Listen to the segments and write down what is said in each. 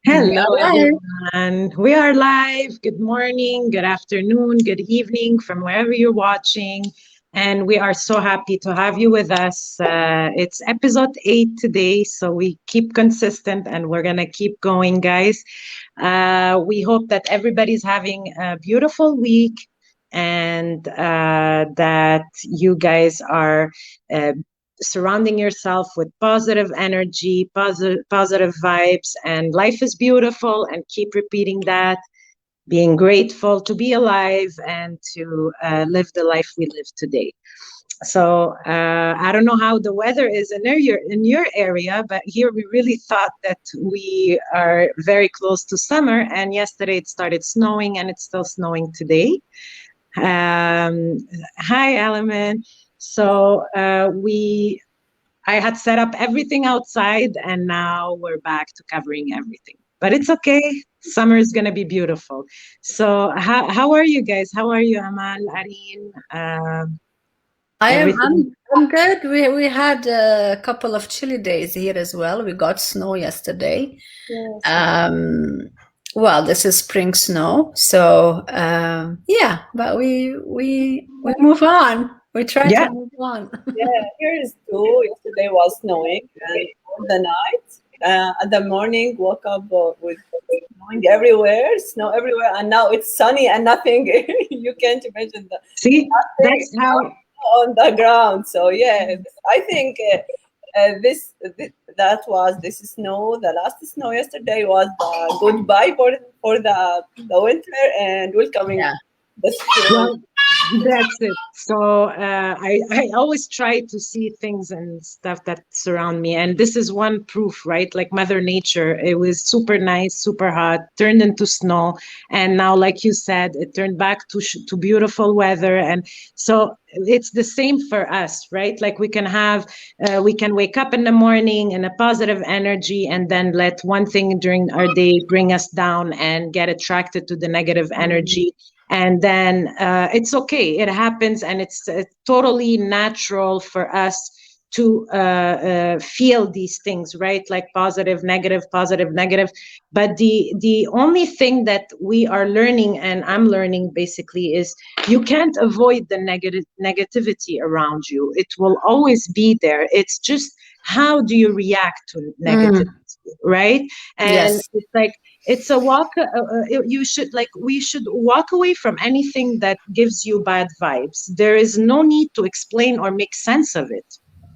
Hello, Hello. everyone. We are live. Good morning, good afternoon, good evening from wherever you're watching. And we are so happy to have you with us. It's episode 8 today, so we keep consistent and we're going to keep going, guys. We hope that everybody's having a beautiful week and that you guys are uh, surrounding yourself with positive energy, positive vibes, and life is beautiful. And keep repeating that, being grateful to be alive and to live the life we live today. So I don't know how the weather is in your area, but here we really thought that we are very close to summer. And yesterday it started snowing, and it's still snowing today. Hi, Element. So I had set up everything outside, and now we're back to covering everything. But it's okay. Summer is gonna be beautiful. So how are you guys? How are you, Amal, Areen? I am Everything? I'm good. We had a couple of chilly days here as well. We got snow yesterday. Yes. Um, well, this is spring snow, so yeah. But we move on. We try to Yeah. move on. Yeah, here is too. Yesterday was snowing, and all the night, at the morning, woke up with snow everywhere, and now it's sunny and nothing. You can't imagine See, nothing that's how. on the ground. So yeah, I think this snow. The last snow yesterday was the goodbye for the winter and welcoming Yeah. the spring. Well, that's it. So I always try to see things and stuff that surround me, and this is one proof, right? Like Mother Nature, it was super nice, super hot, turned into snow, and now, like you said, it turned back to beautiful weather, and so it's the same for us, right? Like we can wake up in the morning in a positive energy, and then let one thing during our day bring us down and get attracted to the negative energy, and then it's okay, it happens, and it's totally natural for us to feel these things, right? Like positive, negative, positive, negative. But the only thing that we are learning, and I'm learning basically, is you can't avoid the negativity around you. It will always be there. It's just how do you react to Mm, negativity, right? And yes. it's like it's a walk you should, like, we should walk away from anything that gives you bad vibes. There is no need to explain or make sense of it.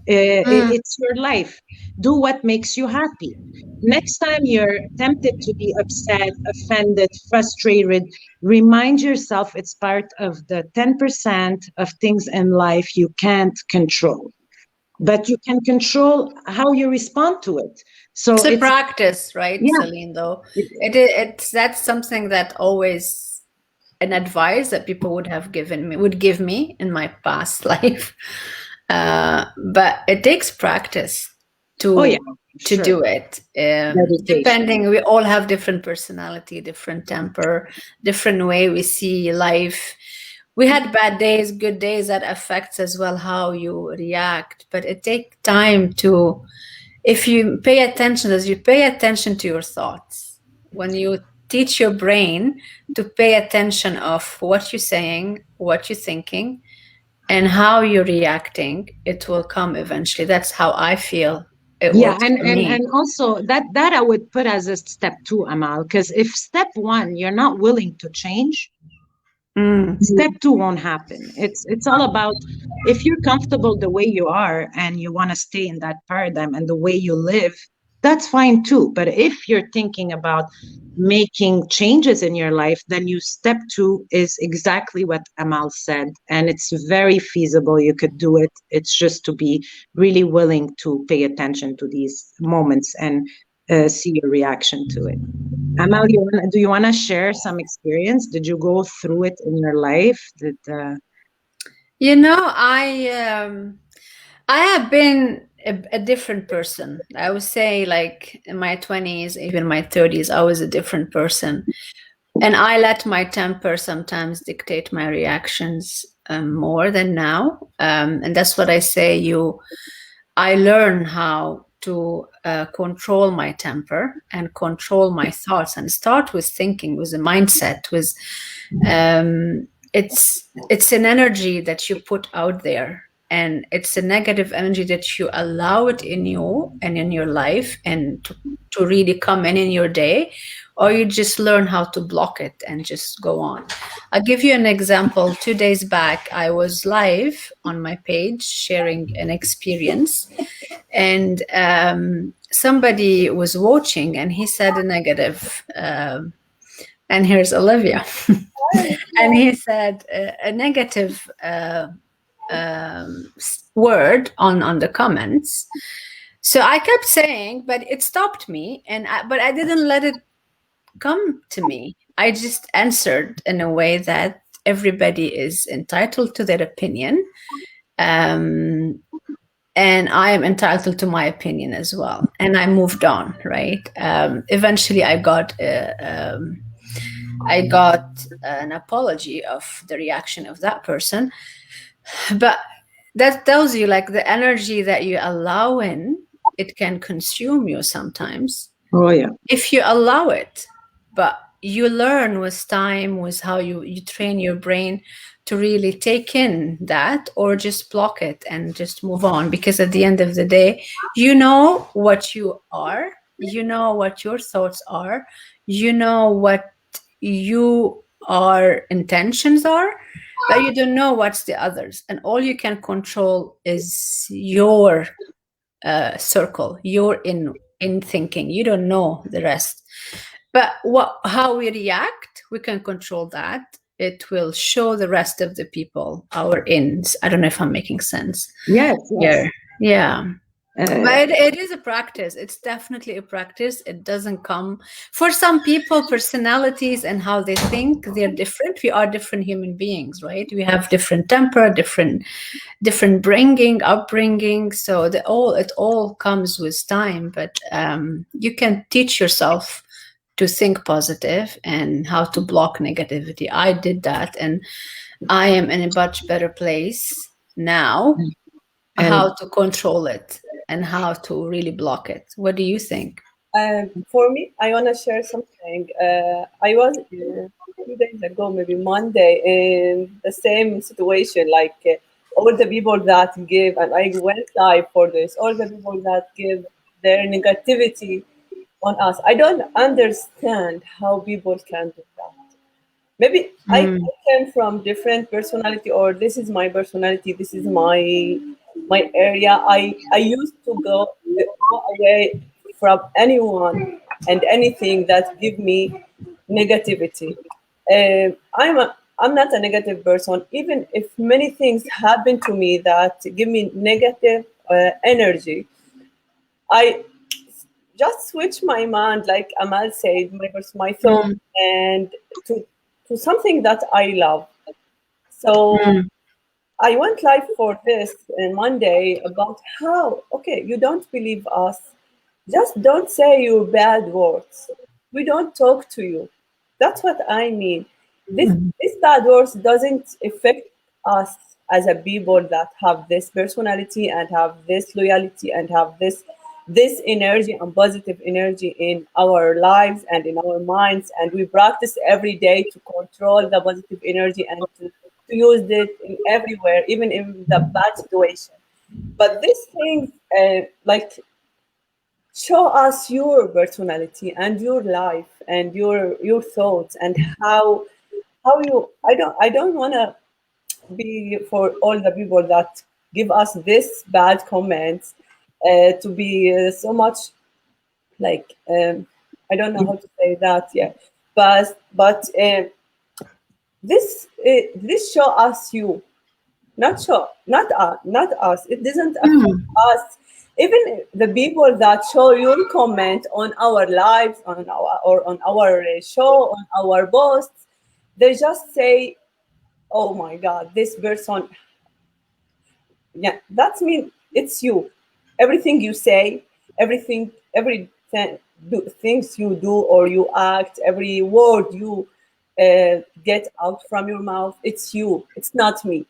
Mm, It's your life. Do what makes you happy. Next time you're tempted to be upset, offended, frustrated, remind yourself it's part of the 10% of things in life you can't control, but you can control how you respond to it. So it's a it's, practice, right, yeah. Celine? Though it's that's something that always an advice that people would give me in my past life, but it takes practice Oh yeah, to sure. do it. Meditation. Depending, we all have different personality, different temper, different way we see life. We had bad days, good days, that affects as well how you react, but it takes time to, if you pay attention, as you pay attention to your thoughts, when you teach your brain to pay attention of what you're saying, what you're thinking, and how you're reacting, it will come eventually. That's how I feel it Yeah, works and for and me. and also that I would put as a step two, Amal, because if step one you're not willing to change, Mm. step two won't happen. It's all about, if you're comfortable the way you are and you want to stay in that paradigm and the way you live, that's fine too. But if you're thinking about making changes in your life, then you step two is exactly what Amal said, and it's very feasible. You could do it. It's just to be really willing to pay attention to these moments and see your reaction to it. Amal, do you want to share some experience? Did you go through it in your life? You know, I have been a different person. I would say, like in my 20s, even my 30s, I was a different person. And I let my temper sometimes dictate my reactions more than now. And that's what I say. I learn how to control my temper and control my thoughts and start with thinking, with a mindset, with it's an energy that you put out there, and it's a negative energy that you allow it in you and in your life and to really come in your day, or you just learn how to block it and just go on. I'll give you an example. 2 days back, I was live on my page sharing an experience, and somebody was watching and he said a negative. And here's Olivia. And he said a negative word on the comments. So I kept saying, but it stopped me, but I didn't let it come to me. I just answered in a way that everybody is entitled to their opinion, and I am entitled to my opinion as well. And I moved on. Right. Eventually, I got an apology of the reaction of that person. But that tells you, like, the energy that you allow in, it can consume you sometimes. Oh yeah. If you allow it, but you learn with time, with how you train your brain to really take in that, or just block it and just move on. Because at the end of the day, you know what you are, you know what your thoughts are, you know what your intentions are, but you don't know what's the others, and all you can control is your circle, your in thinking. You don't know the rest, but how we react, we can control that. It will show the rest of the people our ins. I don't know if I'm making sense. Yes. Yeah. But it is a practice. It's definitely a practice. It doesn't come for some people, personalities and how they think, they're different. We are different human beings, right? We have different temper, different upbringing. So it all comes with time. But you can teach yourself to think positive and how to block negativity. I did that, and I am in a much better place now. How to control it and how to really block it. What do you think? For me, I want to share something. I was 2 days ago, maybe Monday, in the same situation. Like all the people that give, and I went live for this. All the people that give their negativity on us. I don't understand how people can do that. Maybe I came from different personality, or this is my personality. This is my area. I used to go away from anyone and anything that give me negativity. I'm not a negative person. Even if many things happen to me that give me negative energy, I just switch my mind, like Amal said, my thought, and to something that I love. So I went live for this on Monday about how, okay, you don't believe us. Just don't say your bad words. We don't talk to you. That's what I mean. This bad words doesn't affect us as a people that have this personality and have this loyalty and have this energy and positive energy in our lives and in our minds, and we practice every day to control the positive energy and to use it in everywhere, even in the bad situation. But these things, like, show us your personality and your life and your thoughts and how you. I don't want to be for all the people that give us this bad comments to be so much like I don't know how to say that yet, but this show us you, not us. It doesn't affect us. Even the people that show your comment on our lives, on our show, on our posts, they just say, "Oh my God, this person." Yeah, that's mean it's you. Everything you say, every things you do or you act, every word you get out from your mouth, it's you. It's not me.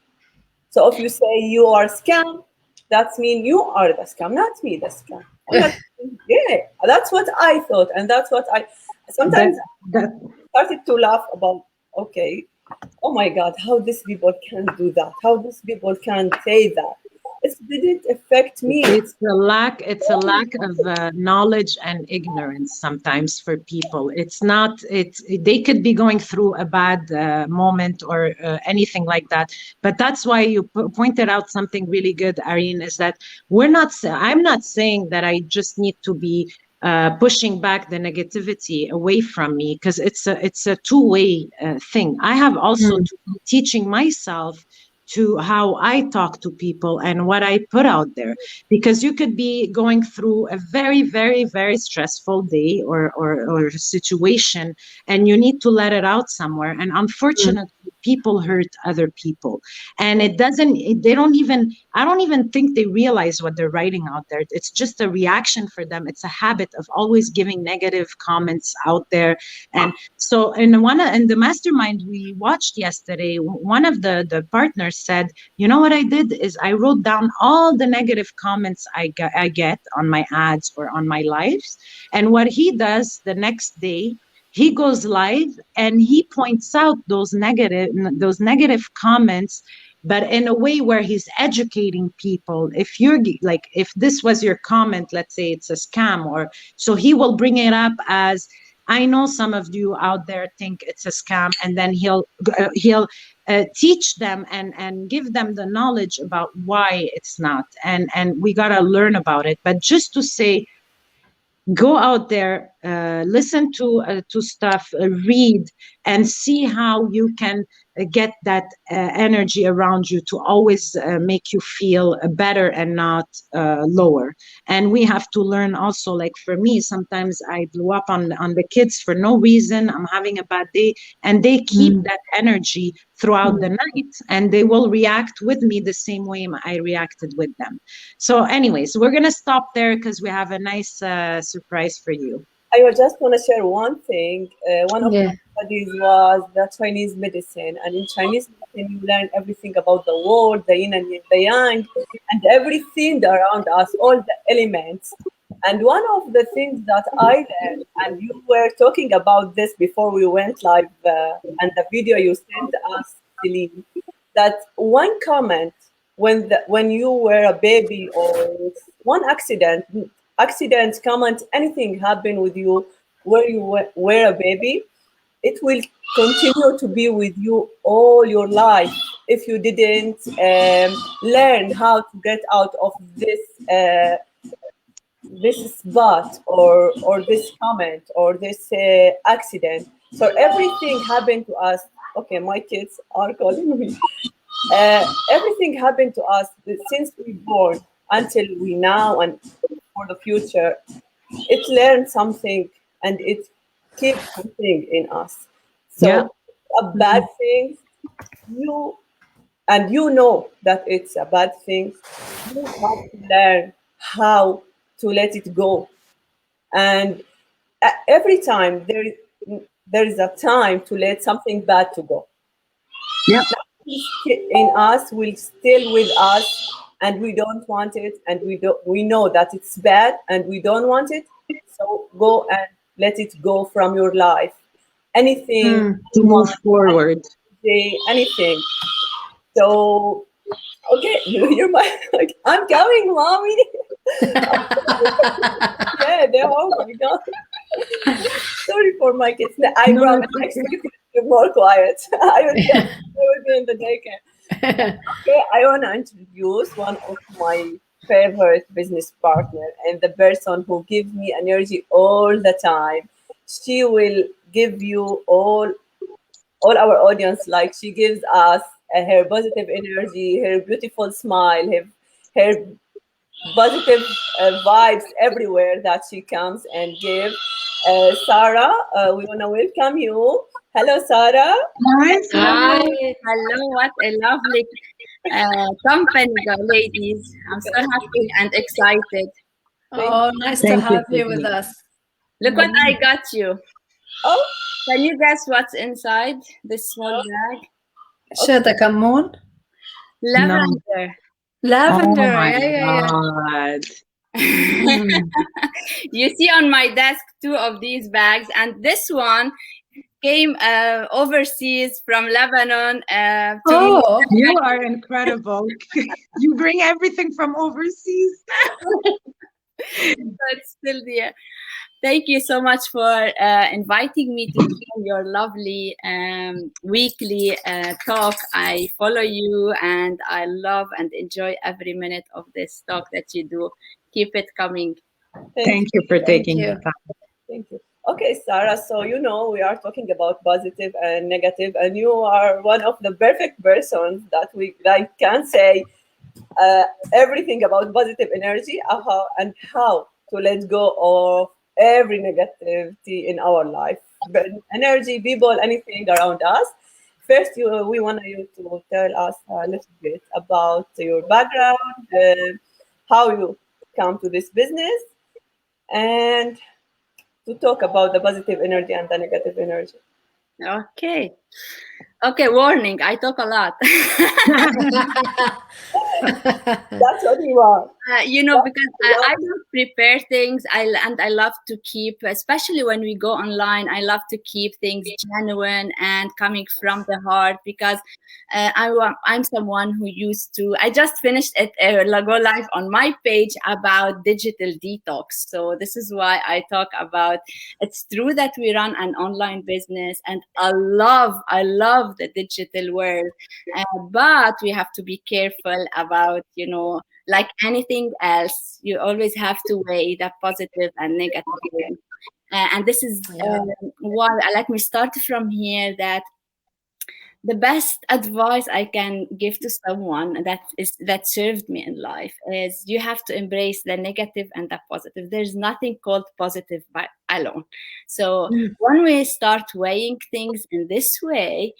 So if you say you are scam, that's mean you are the scam, not me the scam. We have, yeah, that's what I thought, and that's what I that sometimes that started to laugh about. Okay, oh my God, how these people can do that? How these people can say that? It didn't affect me. it's a lack of knowledge and ignorance sometimes for people. It's not it's They could be going through a bad moment or anything like that, but that's why you pointed out something really good, Irene, is that I'm not saying that I just need to be pushing back the negativity away from me, because it's a two-way thing. I have also to be teaching myself to how I talk to people and what I put out there. Because you could be going through a very, very, very stressful day or situation, and you need to let it out somewhere. And unfortunately, people hurt other people. And they don't even, I don't even think they realize what they're writing out there. It's just a reaction for them. It's a habit of always giving negative comments out there. And so in the mastermind we watched yesterday, one of the partners said, you know what I did is I wrote down all the negative comments I get on my ads or on my lives. And what he does the next day, he goes live and he points out those negative comments, but in a way where he's educating people. If you're like, if this was your comment, let's say it's a scam, or so he will bring it up as, I know some of you out there think it's a scam, and then he'll teach them and give them the knowledge about why it's not, and we gotta learn about it. But just to say, go out there, listen to stuff, read, and see how you can get that energy around you to always make you feel better and not lower. And we have to learn also, like for me, sometimes I blew up on the kids for no reason. I'm having a bad day, and they keep that energy throughout the night, and they will react with me the same way I reacted with them. So, anyways, we're gonna stop there because we have a nice surprise for you. I just want to share one thing. One of my Yeah. studies was the Chinese medicine, and in Chinese medicine, you learn everything about the world, the yin and the yang, and everything around us, all the elements. And one of the things that I learned, and you were talking about this before we went live, and the video you sent us, Celine, that one comment when you were a baby, or one accident comment, anything happen with you where you were a baby, it will continue to be with you all your life if you didn't learn how to get out of this spot, or this comment, or this accident. So everything happened to us. Okay, my kids are calling me. Everything happened to us since we born until we now, and for the future. It learned something, and it keeps something in us. Yeah. So a bad thing, you you know that it's a bad thing, you have to learn how to let it go. And every time there is a time to let something bad to go. Yeah. In us will still with us, and we don't want it, and we know that it's bad, and we don't want it. So go and let it go from your life. Anything, To move anyone, forward. anything. So okay, you're my like, I'm coming, mommy. Yeah, oh my God. Sorry for my kids. I No, promise it's next okay. week we'll be more quiet. I will be in the daycare. Okay, I want to introduce one of my favorite business partner, and the person who gives me energy all the time. She will give you all our audience, like she gives us her positive energy, her beautiful smile, her positive vibes everywhere that she comes and give. Sarah, we want to welcome you. Hello, Sarah. Hi, Hi, Sarah. hello, what a lovely company, ladies. I'm so happy and excited. Oh, nice to Thank you have for you with being. us. Look what I got you. Oh, Can you guess what's inside this small bag? Shada Kamoon. No. Lavender. Oh Lavender. my Yeah, yeah, yeah. God. You see on my desk 2 of these bags, and this one came overseas from Lebanon to me. Oh, You are incredible. You bring everything from overseas. So it's still there. Thank you so much for inviting me to join your lovely weekly talk. I follow you and I love and enjoy every minute of this talk that you do. Keep it coming. Thank you for thank taking you. the time. Thank you. Okay, Sarah. So we are talking about positive and negative, and you are one of the perfect persons that we like can say everything about positive energy, and how to let go of every negativity in our life, but energy, people, anything around us. First, we want you to tell us a little bit about your background, how you come to this business, and to talk about the positive energy and the negative energy. Okay. Okay, warning, I talk a lot. That's what we want. Because We I want. love prepare things. I love to keep, especially when we go online. I love to keep things genuine and coming from the heart because I'm someone who used to. I just finished it go live on my page about digital detox. So this is why I talk about. It's true that we run an online business, and I love the digital world, but we have to be careful about like anything else, you always have to weigh the positive and negative things. And this is Yeah. why let me start from here that the best advice I can give to someone that served me in life is you have to embrace the negative and the positive. There's nothing called positive by alone. So when we start weighing things in this way,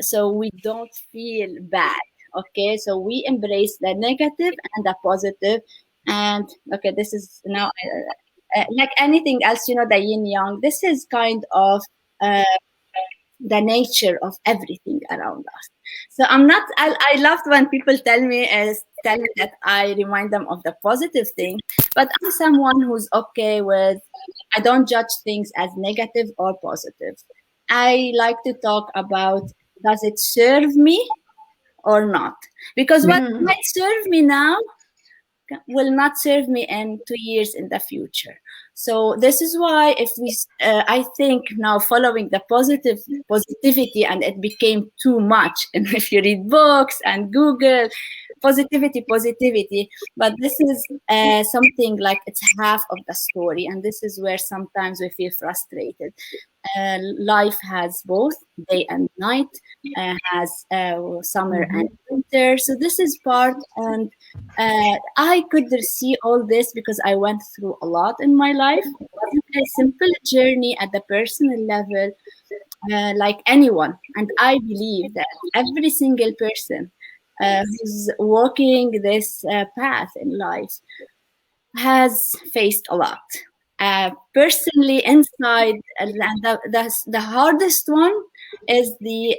so we don't feel bad. Okay, so we embrace the negative and the positive, and okay, this is now like anything else, the yin yang. This is kind of. Uh, the nature of everything around us. So I'm not. I loved when people tell me that I remind them of the positive thing, but I'm someone who's okay with. I don't judge things as negative or positive. I like to talk about does it serve me or not? Because what might serve me now will not serve me in 2 years in the future. So this is why if I think now following the positivity, and it became too much. And if you read books and Google positivity, but this is something like it's half of the story, and this is where sometimes we feel frustrated. Life has both day and night, has summer and winter. So this is part, and I could see all this because I went through a lot in my life. It wasn't a simple journey at the personal level, like anyone. And I believe that every single person who's walking this path in life has faced a lot. Personally, inside, and the hardest one is the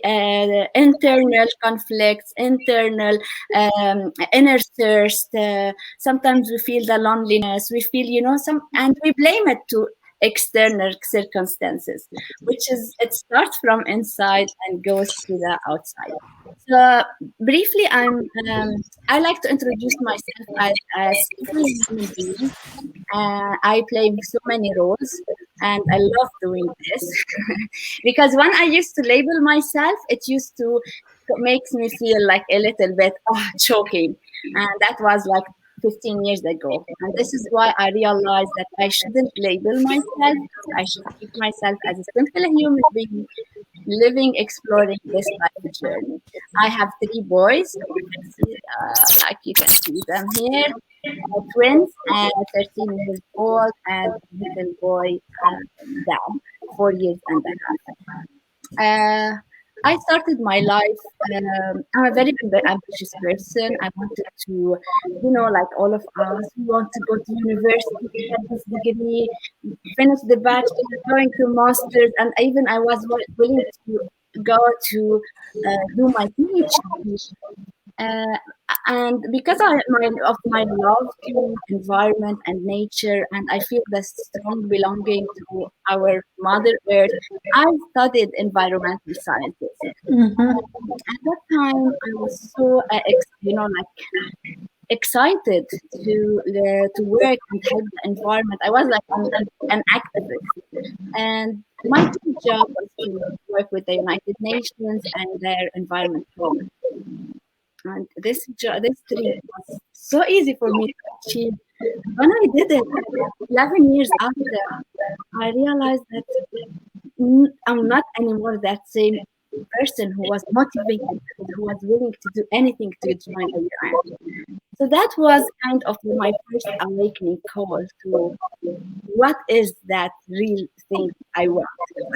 internal conflicts, internal inner thirst. Sometimes we feel the loneliness. We feel, and we blame it to external circumstances, which is it starts from inside and goes to the outside. So briefly, I like to introduce myself as a simple human being. I play so many roles, and I love doing this because when I used to label myself, it used to makes me feel like a little bit choking, and that was like 15 years ago. And this is why I realized that I shouldn't label myself. I should keep myself as a simple human being living, exploring this life journey. I have 3 boys, like you can see them here, twins, 13 years old, and a little boy down, 4 years and a half. I started my life. I'm a very ambitious person. I wanted to, like all of us, we want to go to university, get this degree, finish the bachelor, going to masters, and even I was willing to go to do my PhD. Uh, and because of my love to environment and nature, and I feel the strong belonging to our Mother Earth, I studied environmental sciences. Mhm. At that time, I was so, like excited to work and help the environment. I was like an activist, and my dream job was to work with the United Nations and their environment program. And this dream was so easy for me to achieve. When I did it, 11 years after, I realized that I'm not anymore that same person who was motivated and who was willing to do anything to join the UN. So that was kind of my first awakening call to what is that real thing I want.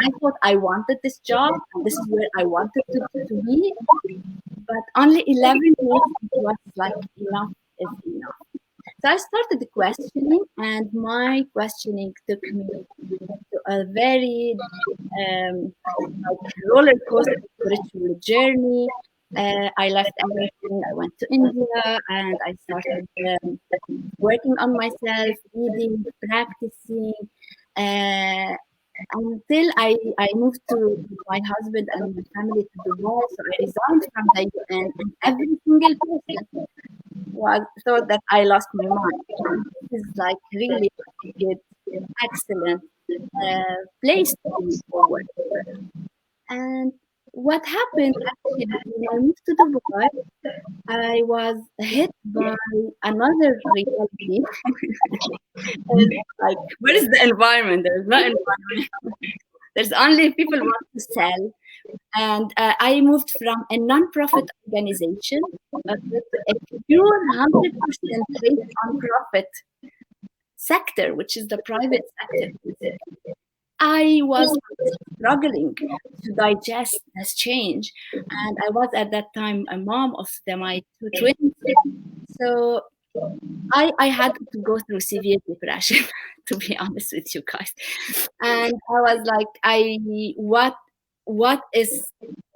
I thought I wanted this job and this is where I wanted to be, but only 11 years it was like enough is enough. So I started questioning, and my questioning took me to a very like roller coaster spiritual journey. I left everything. I went to India and I started working on myself, reading, practicing, uh, until I moved to my husband and my family to Dubai. So I resigned from the UN, and every single person was thought that I lost my mind. And this is like really a good, excellent place to be forward. And what happened actually when I moved to Dubai, I was hit by another reality. It's like, where is the environment? There's no environment. There's only people want to sell. And I moved from a non-profit organization to a pure 100% based on profit sector, which is the private sector. I was struggling to digest this change, and I was at that time a mom of my two twins. So I had to go through severe depression, to be honest with you guys. And I was like, what is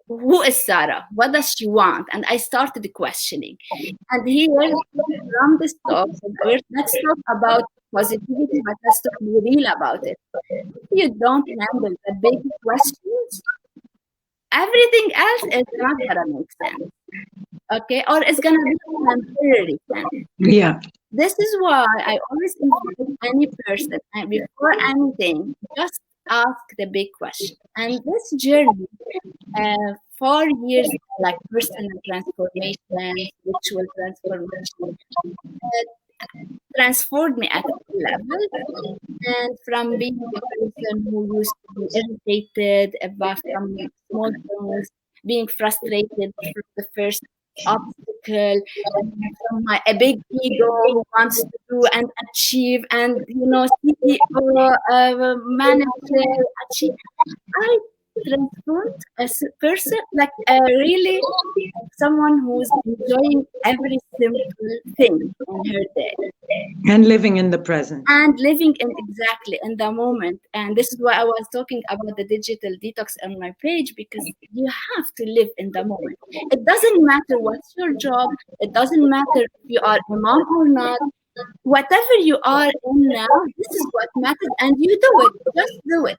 who is Sarah? What does she want? And I started questioning. And here from this talk, let's talk about positivity, but let's talk be real about it. If you don't handle the big questions, everything else is not gonna make sense. Okay, or it's gonna be temporary sense. Yeah. This is why I always invite any person and before anything, just ask the big question. And this journey, 4 years like personal transformation, spiritual transformation, transformed me at all levels. And from being a person who used to be irritated about some small things, being frustrated from the first obstacle, from a big ego who wants to do and achieve, and CEO, manager, achieve. I transformed as a person, like really someone who's enjoying every simple thing in her day And living in the present. and living in exactly in the moment. And this is why I was talking about the digital detox on my page, because you have to live in the moment. It doesn't matter what's your job, it doesn't matter if you are a mom or not. Whatever you are in now, this is what matters, and you do it. Just do it.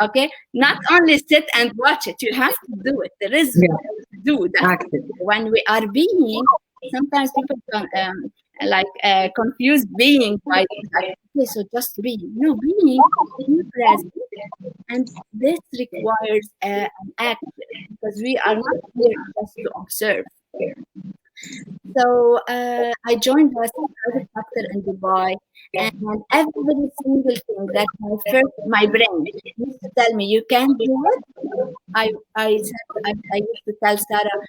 Okay, not only sit and watch it, you have to do it. There is do that. Active. When we are being, sometimes people can confuse being by like, okay, so just being. No, being, be present, and this requires an action, because we are not here just to observe. So I joined the private sector in Dubai, and every single thing that my brain used to tell me you can't do it. I used to tell Sarah,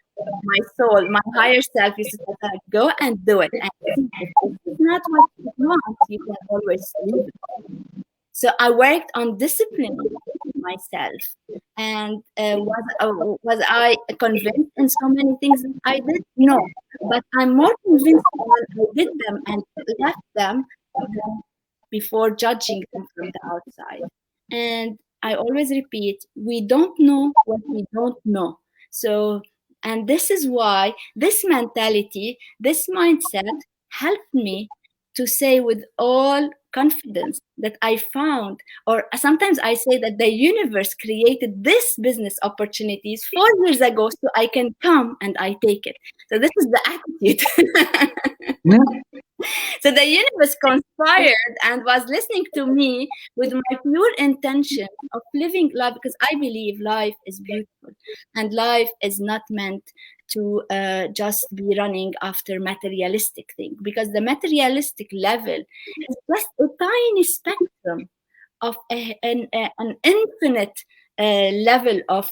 my soul, my higher self used to tell Sarah, go and do it. And see, if this is not what you want, you can always leave it. So I worked on disciplining myself. And was I convinced in so many things that I did? No. But I'm more convinced when I did them and left them than before judging them from the outside. And I always repeat, we don't know what we don't know. So And this is why this mentality, this mindset helped me to say with all confidence that I found, or sometimes I say that the universe created this business opportunities 4 years ago so I can come and I take it. So this is the attitude. Yeah. So the universe conspired and was listening to me with my pure intention of living life, because I believe life is beautiful and life is not meant to just be running after materialistic thing, because the materialistic level is just a tiny spectrum of an infinite level of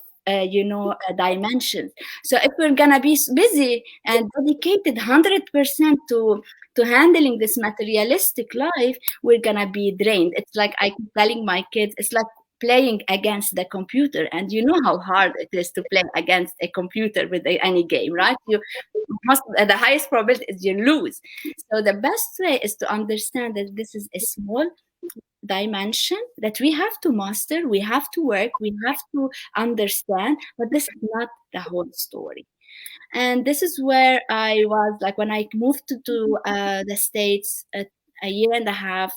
dimensions. So if we're gonna be busy and dedicated 100% to handling this materialistic life, we're gonna be drained. It's like I keep telling my kids, it's like playing against the computer, and you know how hard it is to play against a computer with any game, right? You must, the highest probability is you lose. So the best way is to understand that this is a small dimension that we have to master, we have to work, we have to understand, but this is not the whole story. And this is where I was like when I moved to the States a year and a half.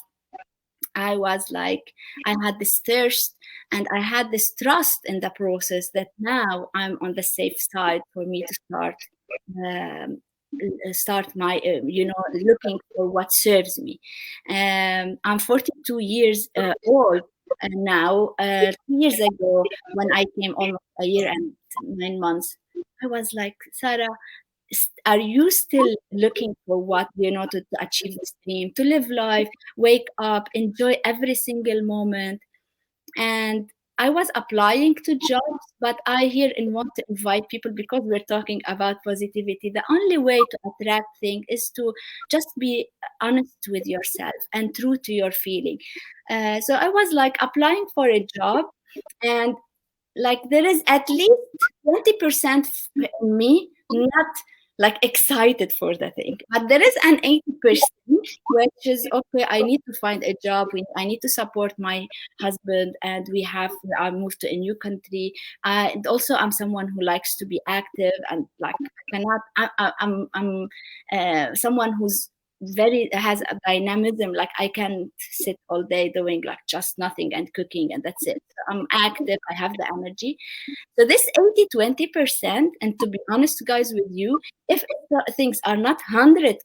I was like, I had this thirst and I had this trust in the process that now I'm on the safe side for me to um, start my, looking for what serves me. I'm 42 years old. And now, 2 years ago, when I came almost a year and 9 months, I was like, Sarah, are you still looking for what to achieve this dream, to live life, wake up, enjoy every single moment? And I was applying to jobs, but I here and want to invite people, because we're talking about positivity. The only way to attract things is to just be honest with yourself and true to your feeling. So I was like applying for a job, and like there is at least 20% in me not like excited for the thing, but there is an 80% which is okay, I need to find a job, I need to support my husband, and I moved to a new country, and also I'm someone who likes to be active, and like I cannot I'm someone who's very has a dynamism, like I can sit all day doing like just nothing and cooking and that's it. So I'm active, I have the energy. So this 80-20%, and to be honest guys with you, if things are not 100%,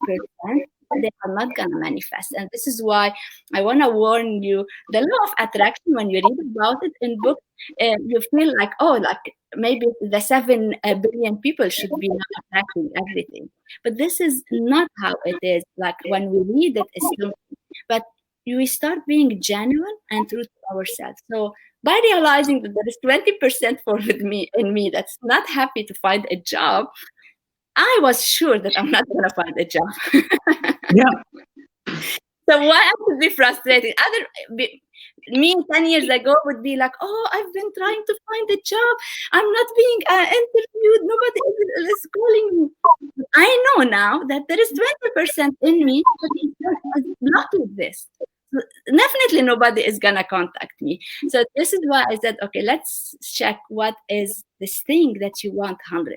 they are not gonna manifest. And this is why I want to warn you, the law of attraction, when you read about it in books, you feel like, oh, like maybe the 7 billion people should be now attracting everything, but this is not how it is. Like when we read it, it's something, but we start being genuine and true to ourselves. So by realizing that there is 20% for with me in me that's not happy to find a job, I was sure that I'm not going to find a job. Yeah. So why I would be frustrated? Me 10 years ago would be like, oh, I've been trying to find a job. I'm not being interviewed. Nobody is calling me. I know now that there is 20% in me that is blocking this. So definitely nobody is going to contact me. So this is why I said, okay, let's check what is this thing that you want 100%.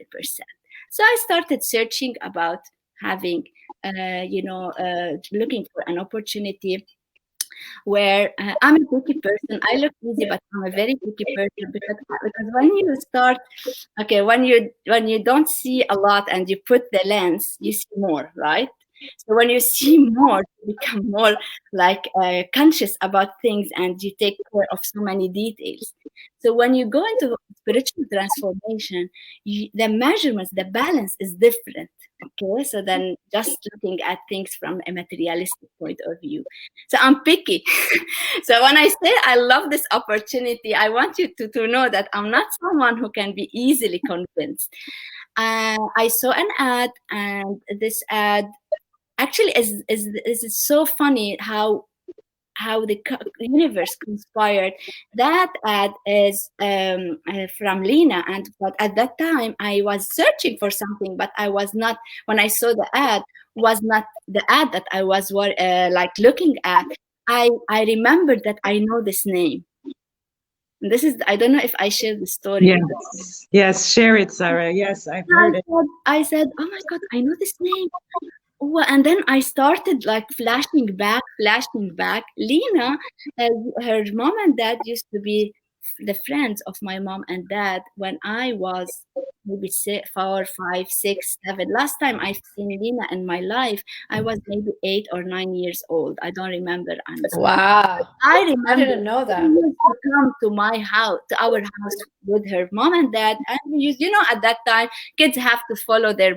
So I started searching about having, looking for an opportunity where I'm a picky person. I look easy, but I'm a very picky person, because when you start, okay, when you don't see a lot and you put the lens, you see more, right? So when you see more, you become more like conscious about things, and you take care of so many details. So when you go into spiritual transformation, the measurements, the balance is different. Okay, so then just looking at things from a materialistic point of view. So I'm picky. So when I say I love this opportunity, I want you to know that I'm not someone who can be easily convinced. I saw an ad, and this ad actually is so funny how the universe conspired. That ad is from Lena, but at that time I was searching for something, but I was not. When I saw the ad, was not the ad that I was like looking at. I remembered that I know this name. And this is, I don't know if I shared the story with Yes. Yes. Share it, Sarah. Yes, I've heard it. I said, oh my God, I know this name. Oh, and then I started like flashing back. Lena, her mom and dad used to be the friends of my mom and dad when I was maybe 4, 5, 6, 7. Last time I've seen Lena in my life, I was maybe 8 or 9 years old. I don't remember honestly. Wow. I I remember didn't know she that. used to come to my house, to our house with her mom and dad. And you know, at that time, kids have to follow their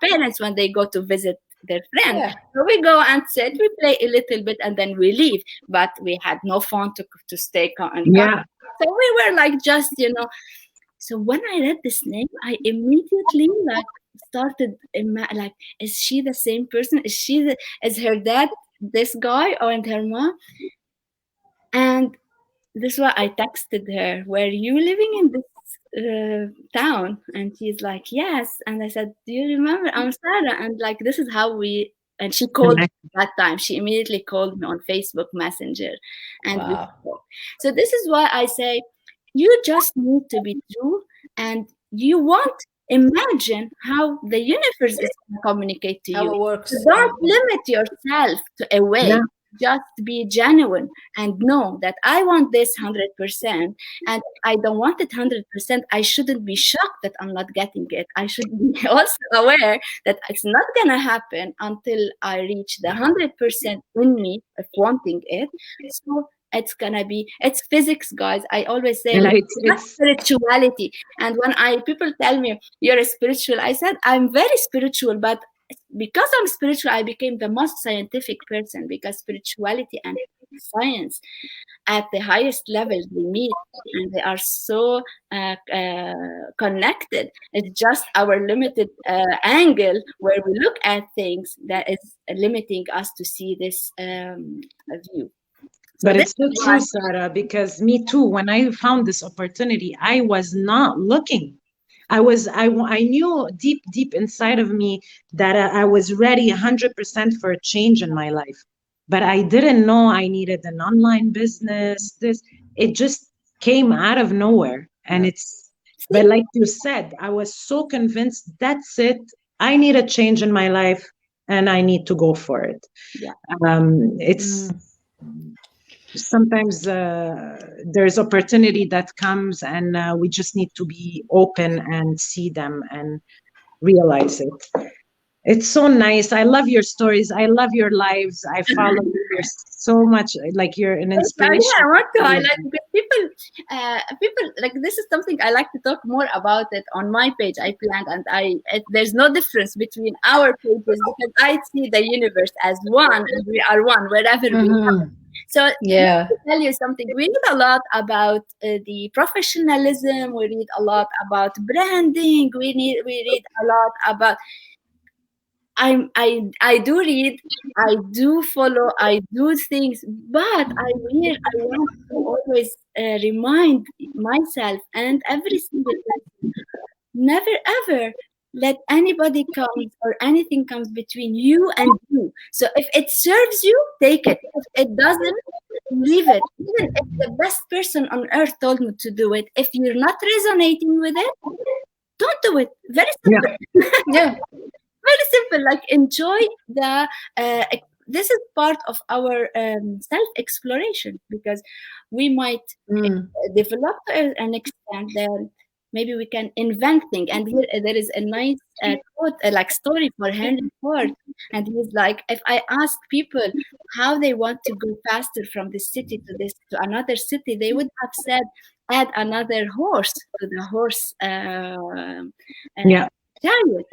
parents when they go to visit their friend. Yeah. So we go and sit, we play a little bit, and then we leave. But we had no phone to stay and Yeah. so we were like just, you know. So when I read this name, I immediately like started like, is she the same person? Is her dad this guy or and her mom? And this is why I texted her, were you living in this town? And she's like, yes. And I said, do you remember? I'm Sarah. And like, this is how and she called me Connect. that time. She immediately called me on Facebook Messenger. And we Wow. spoke. So this is why I say, you just need to be true, and you won't imagine how the universe is going to communicate to How you. it works. So don't limit yourself to a way. Yeah. Just be genuine and know that I want this 100%. And if I don't want it 100%, I shouldn't be shocked that I'm not getting it. I should be also aware that it's not going to happen until I reach the 100% in me of wanting it. So it's gonna be, it's physics, guys. I always say And it's not it's spirituality. And when people tell me you're a spiritual, I said I'm very spiritual, but because I'm spiritual, I became the most scientific person, because spirituality and science at the highest level they meet, and they are so connected. It's just our limited angle where we look at things that is limiting us to see this view. So But this it's so is why, true, Sarah, because me too, when I found this opportunity, I was not looking. I knew deep inside of me that I was ready 100% for a change in my life. But I didn't know I needed an online business. It just came out of nowhere. And but see, like you said, I was so convinced that's it. I need a change in my life and I need to go for it. yeah. It's sometimes there's opportunity that comes and we just need to be open and see them and realize it. It's so nice. I love your stories. I love your lives. I follow you. You're so much like you're an Yeah, inspiration. I want to highlight because people like, this is something I like to talk more about it on my page. I planned, and there's no difference between our pages because I see the universe as one, and we are one wherever we are. So Yeah. let me tell you something. We read a lot about the professionalism. We read a lot about branding. We read a lot about. I do read, I do follow, I do things, but I want to always remind myself and every single person, never ever let anybody comes or anything comes between you and you. So if it serves you, take it. If it doesn't, leave it. Even if the best person on earth told me to do it, if you're not resonating with it, don't do it. Very simple. Yeah. Very simple. Like, enjoy the this is part of our self exploration, because we might develop to an extent that maybe we can invent things. And here there is a nice quote, like story for Henry Ford. And he's like, if I ask people how they want to go faster from this city to another city, they would have said, add another horse to the horse Yeah. chariot.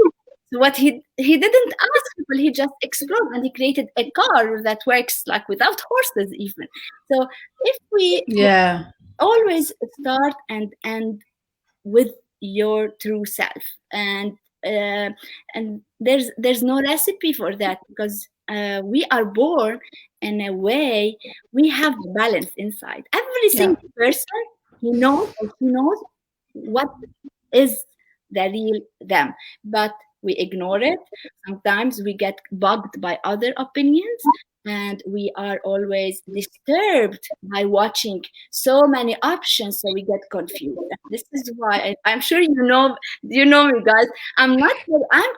So what he didn't ask people, he just explored, and he created a car that works like without horses even. So if we Yeah. always start and end with your true self, uh, and there's no recipe for that, because we are born in a way, we have the balance inside. Every single person, he knows or she knows what is the real them, but we ignore it. Sometimes we get bugged by other opinions, and we are always disturbed by watching so many options, so we get confused. And this is why I'm sure you know me, guys. I'm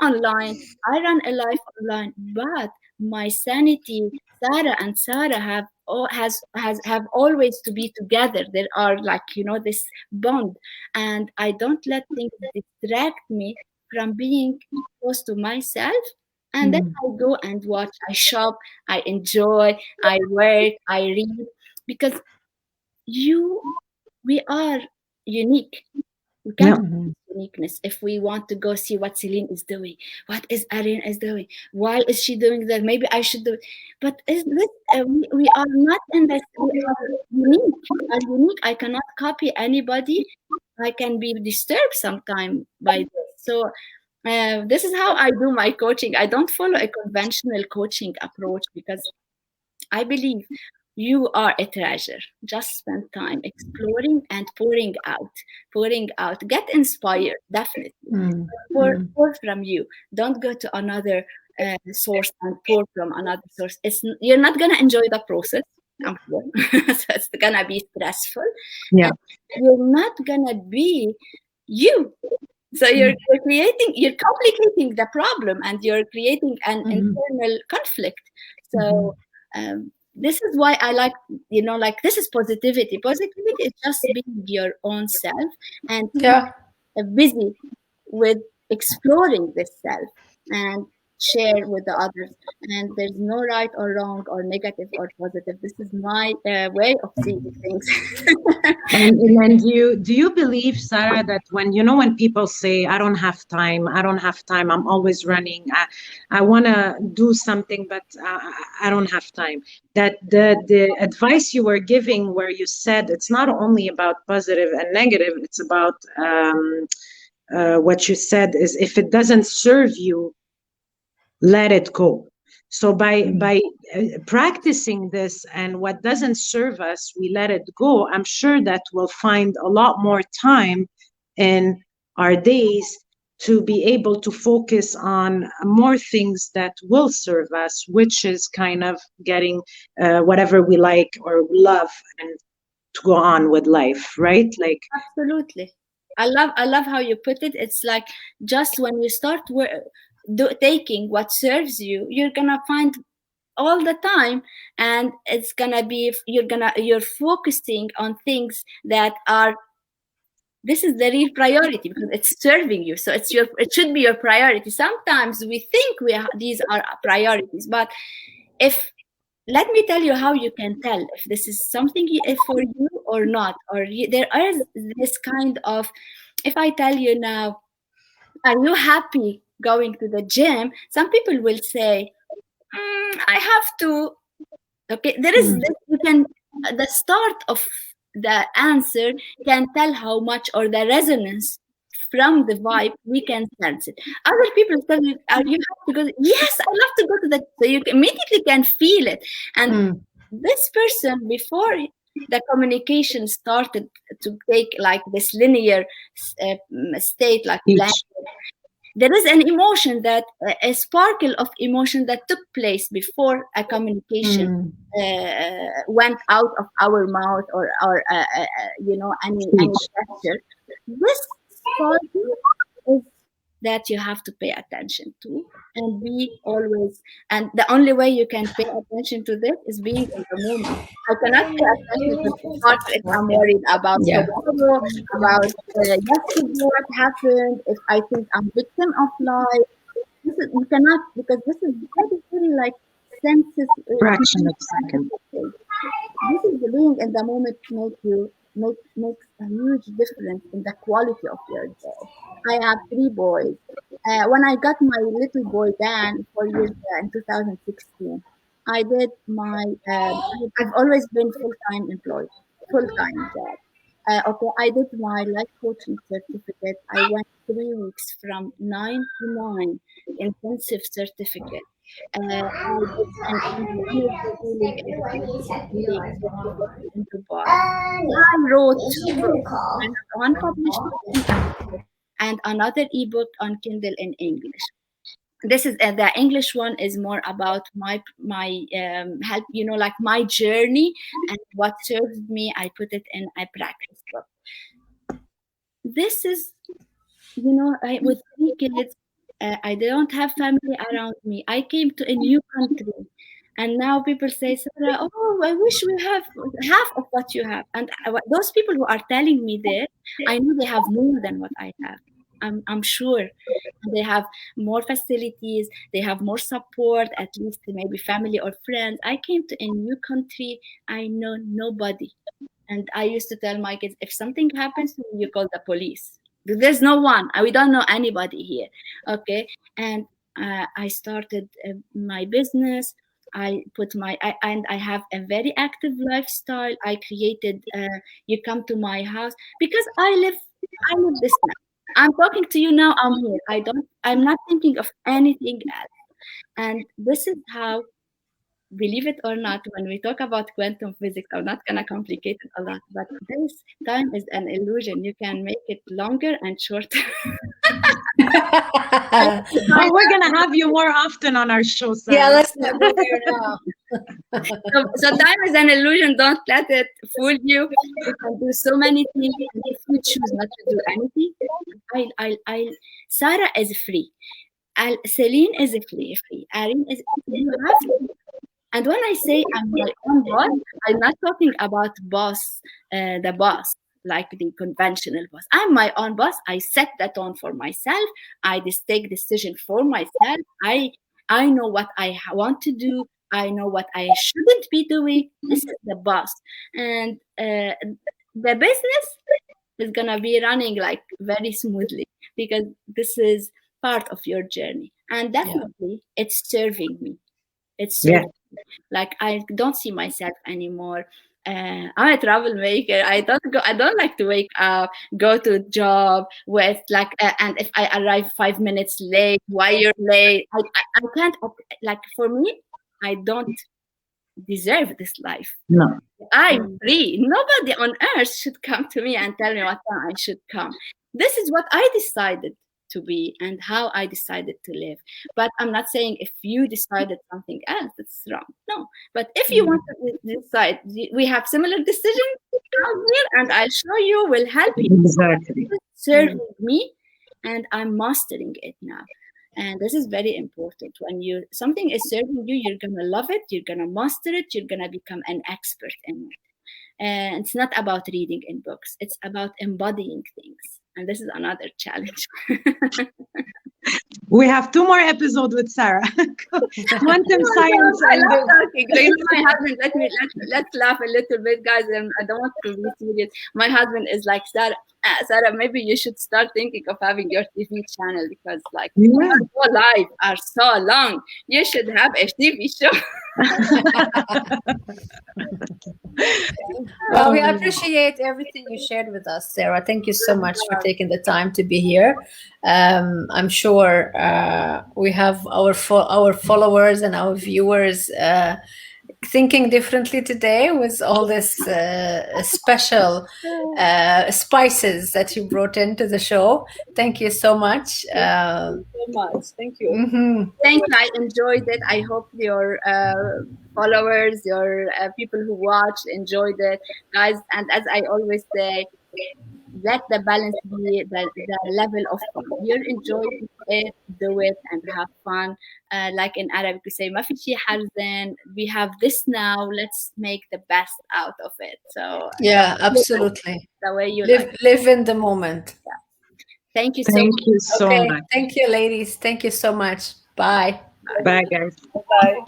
online, I run a life online, but my sanity, Sarah and Sarah have always to be together. There are, like, this bond, and I don't let things distract me from being close to myself. And then I go and watch, I shop, I enjoy, I work, I read, because you we are unique. We can't Yeah. uniqueness. If we want to go see what Celine is doing, what is Arina is doing, why is she doing that? Maybe I should do it. But is this, we are not in this. We are unique. We are unique. I cannot copy anybody. I can be disturbed sometime by this. So this is how I do my coaching. I don't follow a conventional coaching approach, because I believe you are a treasure. Just spend time exploring and pouring out, pouring out. Get inspired, definitely. Pour from you. Don't go to another source and pour from another source. You're not gonna enjoy the process. I'm sure. So it's gonna be stressful. Yeah. And you're not gonna be you. So you're complicating the problem, and you're creating an internal conflict. So this is why I like, like, this is positivity. Positivity is just being your own self and busy with exploring this self and share with the others. And there's no right or wrong or negative or positive. This is my way of seeing things. And do you believe, Sarah, that when people say, I don't have time, I'm always running, I want to do something, but I don't have time, that the advice you were giving, where you said it's not only about positive and negative, it's about what you said is, if it doesn't serve you, let it go. So by practicing this, and what doesn't serve us, we let it go, I'm sure that we'll find a lot more time in our days to be able to focus on more things that will serve us, which is kind of getting whatever we like or love, and to go on with life, right? Like, absolutely. I love how you put it. It's like, just when you start taking what serves you, you're gonna find all the time, and it's gonna be, you're focusing on things that are, this is the real priority, because it's serving you. So it should be your priority. Sometimes we think these are priorities, but let me tell you how you can tell if this is something for you or not. There is this kind of, if I tell you now, are you happy going to the gym? Some people will say, I have to. Okay, there is this, you can, the start of the answer can tell how much, or the resonance from the vibe, we can sense it. Other people tell you, are you happy to go? Yes, I love to go to that. So you immediately can feel it. And this person, before the communication started to take like this linear state, like there is an emotion, that a sparkle of emotion that took place before a communication went out of our mouth, or any gesture. This sparkle is that you have to pay attention to, and be always, and the only way you can pay attention to this is being in the moment. I cannot pay attention to the part if I'm worried about tomorrow, about yesterday what happened, if I think I'm victim of life. You cannot, because this is very, very like senses. fraction of a second. This is the being in the moment makes a huge difference in the quality of your day. I have 3 boys. When I got my little boy Dan 4 years in 2016, I did my. I've always been full-time employed, full-time job. Okay, I did my life coaching certificate. I went 3 weeks from 9 to 9 intensive certificate. I did an energy healing and quantum healing certificate in Dubai. I wrote 2 books. I have one published book in Arabic and another ebook on Kindle in English. this is the English one is more about my help, like my journey and what served me. I put it in a practice book. This is, with 3 kids, I don't have family around me. I came to a new country, and now people say, Sarah, oh, I wish we have half of what you have. And those people who are telling me this, I know they have more than what I have. I'm sure they have more facilities, they have more support, at least maybe family or friends. I came to a new country, I know nobody. And I used to tell my kids, if something happens to me, you call the police. There's no one. We don't know anybody here. Okay. And I started my business. And I have a very active lifestyle. I created, you come to my house because I live this now. I'm talking to you now. I'm here. I'm not thinking of anything else. And this is how, believe it or not, when we talk about quantum physics, I'm not going to complicate it a lot, but this time is an illusion. You can make it longer and shorter. Oh, we're going to have you more often on our show, Sarah. Yeah, let's not go there now. So time is an illusion. Don't let it fool you. You can do so many things. And if you choose not to do anything, Sarah is free. Celine is free. Erin is, you have to. And when I say I'm my own boss, I'm not talking about the boss, like the conventional boss. I'm my own boss. I set the tone for myself. I just take decision for myself. I know what I want to do. I know what I shouldn't be doing. This is the boss. And the business is going to be running like very smoothly because this is part of your journey. And definitely it's serving me. It's serving me. Like I don't see myself anymore. I'm a troublemaker. I don't like to wake up, go to a job with like, and if I arrive 5 minutes late, why you're late? I can't, like, for me, I don't deserve this life. No. I'm free. Nobody on earth should come to me and tell me what time I should come. This is what I decided to be and how I decided to live. But I'm not saying if you decided something else, it's wrong. No. But if you want to decide, we have similar decisions out here, and I'll show you, will help you. Exactly. It's serving me, and I'm mastering it now. And this is very important. When something is serving you, you're gonna love it, you're gonna master it, you're gonna become an expert in it. And it's not about reading in books, it's about embodying things. And this is another challenge. We have 2 more episodes with Sarah. Quantum science. I love talking. My husband, let's laugh a little bit, guys. I don't want to be serious. My husband is like, Sarah, maybe you should start thinking of having your TV channel because, like, your life are so long. You should have a TV show. Well, we appreciate everything you shared with us, Sarah. Thank you so much for taking the time to be here. I'm sure we have our followers and our viewers thinking differently today with all this special spices that you brought into the show. Thank you so much. So much. Thank you. Mm-hmm. Thank you. I enjoyed it. I hope your followers, your people who watched enjoyed it, guys. And as I always say, let the balance be the level of fun. You're enjoying it, do it, and have fun. Like in Arabic, we say, "Ma fi shi harzan." We have this now. Let's make the best out of it. So yeah, absolutely. The way you live in the moment. Yeah. Thank you so much. Thank you, ladies. Thank you so much. Bye. Bye, guys. Bye.